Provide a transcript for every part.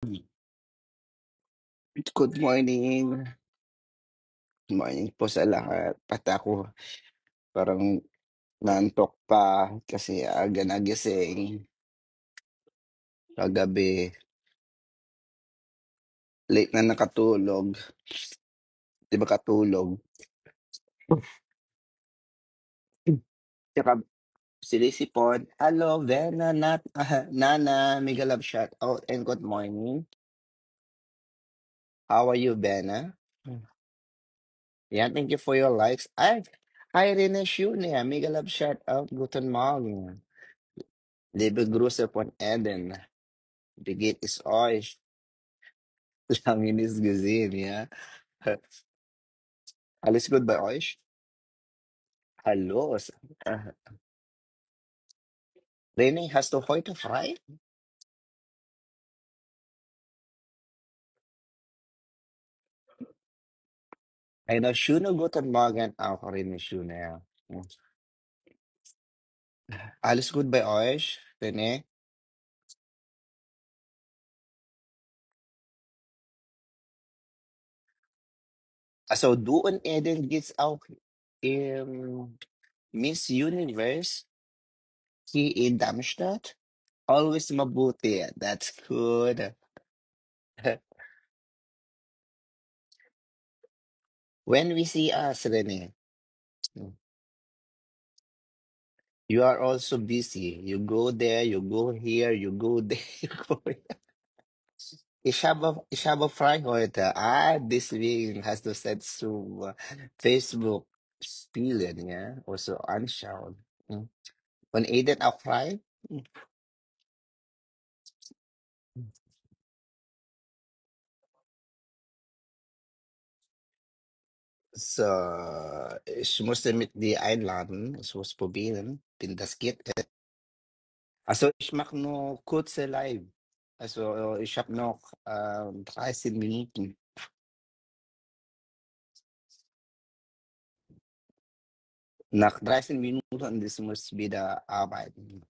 Good morning. Good morning po sa lahat. Pati ako parang naantok pa kasi aga nagising kagabi. Late na nakatulog. 'Di ba katulog? Tsaka sinisipon, "Hello, Vena, Nana, mega love shout out and good morning. How are you, Vena?" Yeah, thank you for your likes. Ay, hi Rene Shune, mega love shout out, guten Morgen. Liebe Grüße von Eden. Wie geht es euch? Lange nichts gesehen, ja. Alles gut bei euch? Hallo. René, hast du heute frei? Einen schönen guten Morgen auch, René Schöne, ja. Alles gut bei euch, René? Also du und Eden geht's auch im Miss Universe hier in Darmstadt? Always mabuti. That's good. When we see us, René, you are also busy. You go there, you go here, you go there, you go here. Ich habe frei heute. Deswegen hast du jetzt zu Facebook spielen, ja? Also anschauen. Hm. Und Eden auch frei? Hm. So, ich musste mit dir einladen. Ich muss probieren, wenn das geht. Also ich mache nur kurze Live. Also ich habe noch 13 Minuten. Nach 13 Minuten, das muss wieder arbeiten.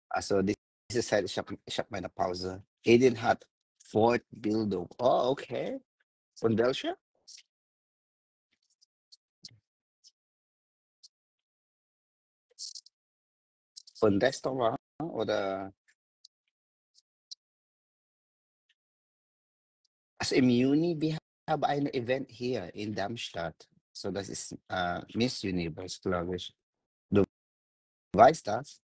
Also diese Zeit, ich hab meine Pause. Eden hat Fortbildung. Oh, okay. Von welcher? Von Restaurant oder also im Juni, wir haben ein Event hier in Darmstadt. So, das ist Miss Universe, glaube ich. Du weißt das?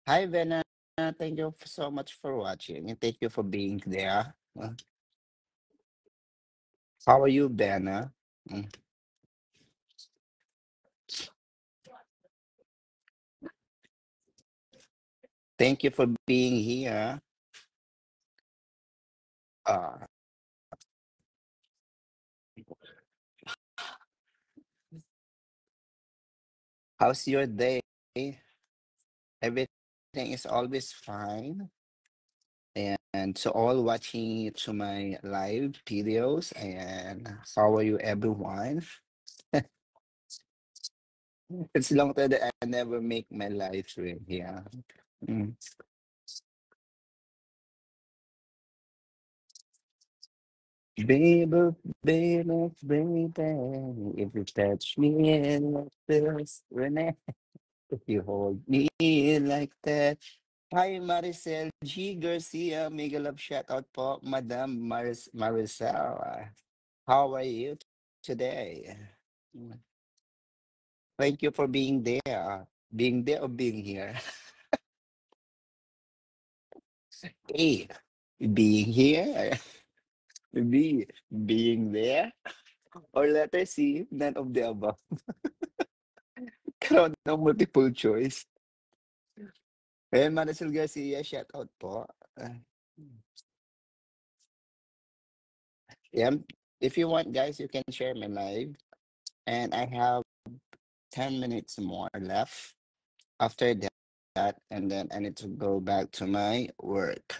Hi, Venna. Thank you so much for watching and thank you for being there. How are you, Benna? Mm. Thank you for being here. Uh, how's your day? Everything is always fine. And to all watching to my live videos, and how are you, everyone? It's long time that I never make my live stream. Yeah. Mm. Baby, baby, baby, if you touch me like this, Renee, if you hold me like that. Hi, Maricel G. Garcia. Mega love shout out po, Madam Maricel. How are you today? Mm. Thank you for being there. Being there or being here? A, being here, B, being there, or letter C, none of the above. Karoon ng multiple choice. Ayan, Maricel Garcia, shout out po. Yeah, if you want, guys, you can share my live. And I have 10 minutes more left after that, and then I need to go back to my work.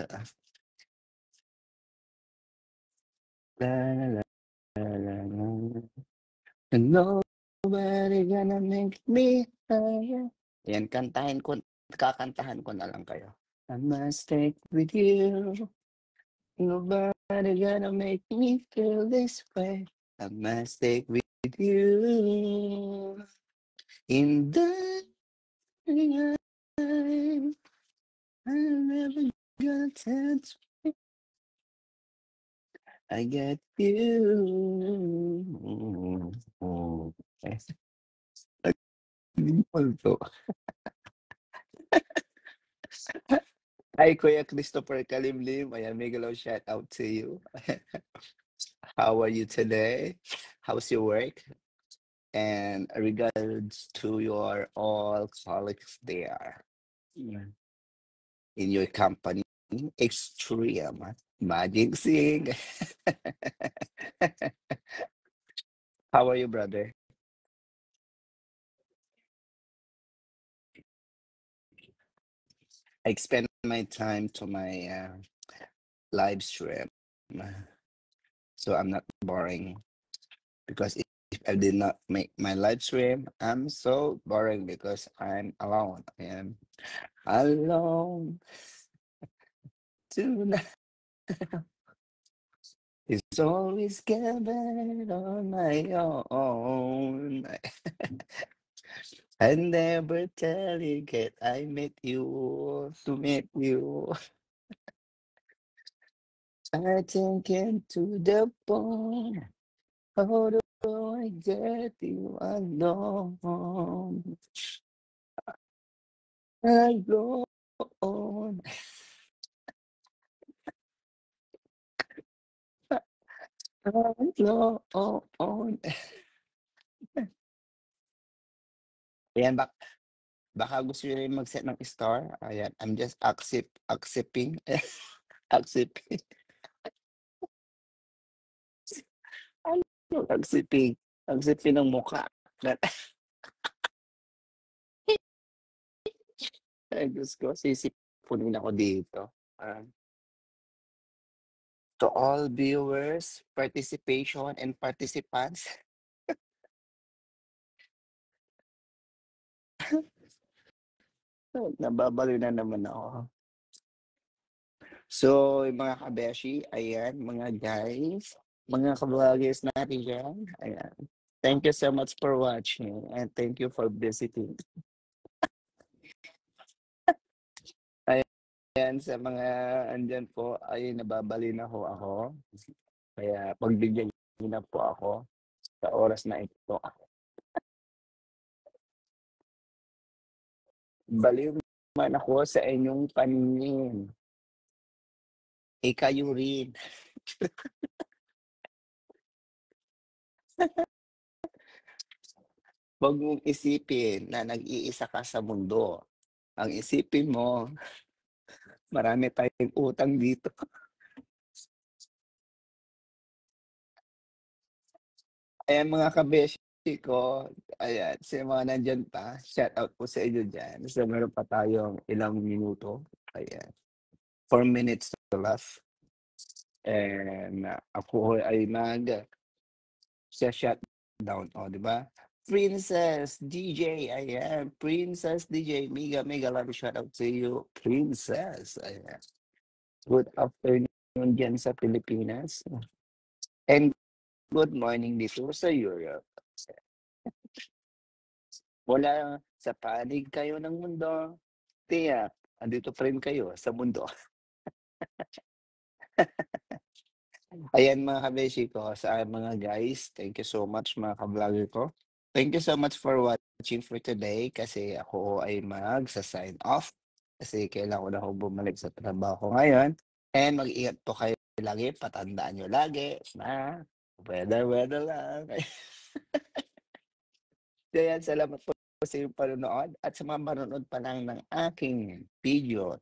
La, la, la, la, la. And nobody gonna make me higher. Yan, kakantahan ko na lang kayo. I must stay with you. Nobody gonna make me feel this way. I must stay with you. In the night, I'm never gonna touch. I get you. Multo. Hi, Kuya Christopher Kalimlim. Ayan, may galaw shout out to you. How are you today? How's your work? And regards to your all colleagues there in your company, Extreme Magic Sing. How are you, brother? I spend my time to my live stream, so I'm not boring because if I did not make my live stream, I'm so boring because I'm alone. I am alone tonight. It's always gathered on my own. I never tell you that I met you to meet you. I take it to the bone. How do I get you alone? Alone. Alone. Ayan, baka gusto nyo rin mag-set ng star. Ayan, I'm just accepting. Accepting. Ano accepting? Accepting ng mukha. Ay, Diyos ko, sisipunin ako dito. Ah, to all viewers, participation, and participants, nababaliw na naman ako. So, yung mga kabeshi, ayan, mga guys, mga ka-vloggers natin dyan, ayan. Thank you so much for watching and thank you for visiting. Ayan, sa mga andyan po, ay nababaliw na ho ako. Kaya pagbigyan niyo na po ako sa oras na ito. Baliw man ako sa inyong paningin. Kayo rin. Huwag mong isipin na nag-iisa ka sa mundo. Ang isipin mo, marami tayong utang dito. Ayan mga kabeshi ko, ayan, sa mga nandyan pa, shout out po sa inyo dyan. So meron pa tayong ilang minuto. Ayan, 4 minutes to last. And ako ay shutdown. O, di ba? Princess DJ, ayan. Princess DJ, mega, mega love shout out to you, Princess. Ayan. Good afternoon dyan sa Pilipinas. And good morning dito sa Europe. Wala sa panig kayo ng mundo. Tiyak, andito pa rin kayo sa mundo. Ayan mga kabeshi ko, sa mga guys, thank you so much mga ka-vlogger ko. Thank you so much for watching for today kasi ako ay magsa-sign off kasi kailangan ko na ako bumalik sa trabaho ko ngayon. And mag-ingat po kayo lagi, patandaan nyo lagi na weather lang. Kaya salamat po sa iyong panonood at sa mga manonood pa lang ng aking video.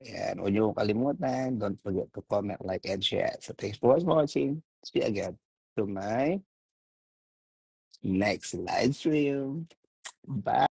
Ayan, huwag niyo kalimutan. Don't forget to comment, like, and share. So thanks for watching. See you again to my next live stream. Bye.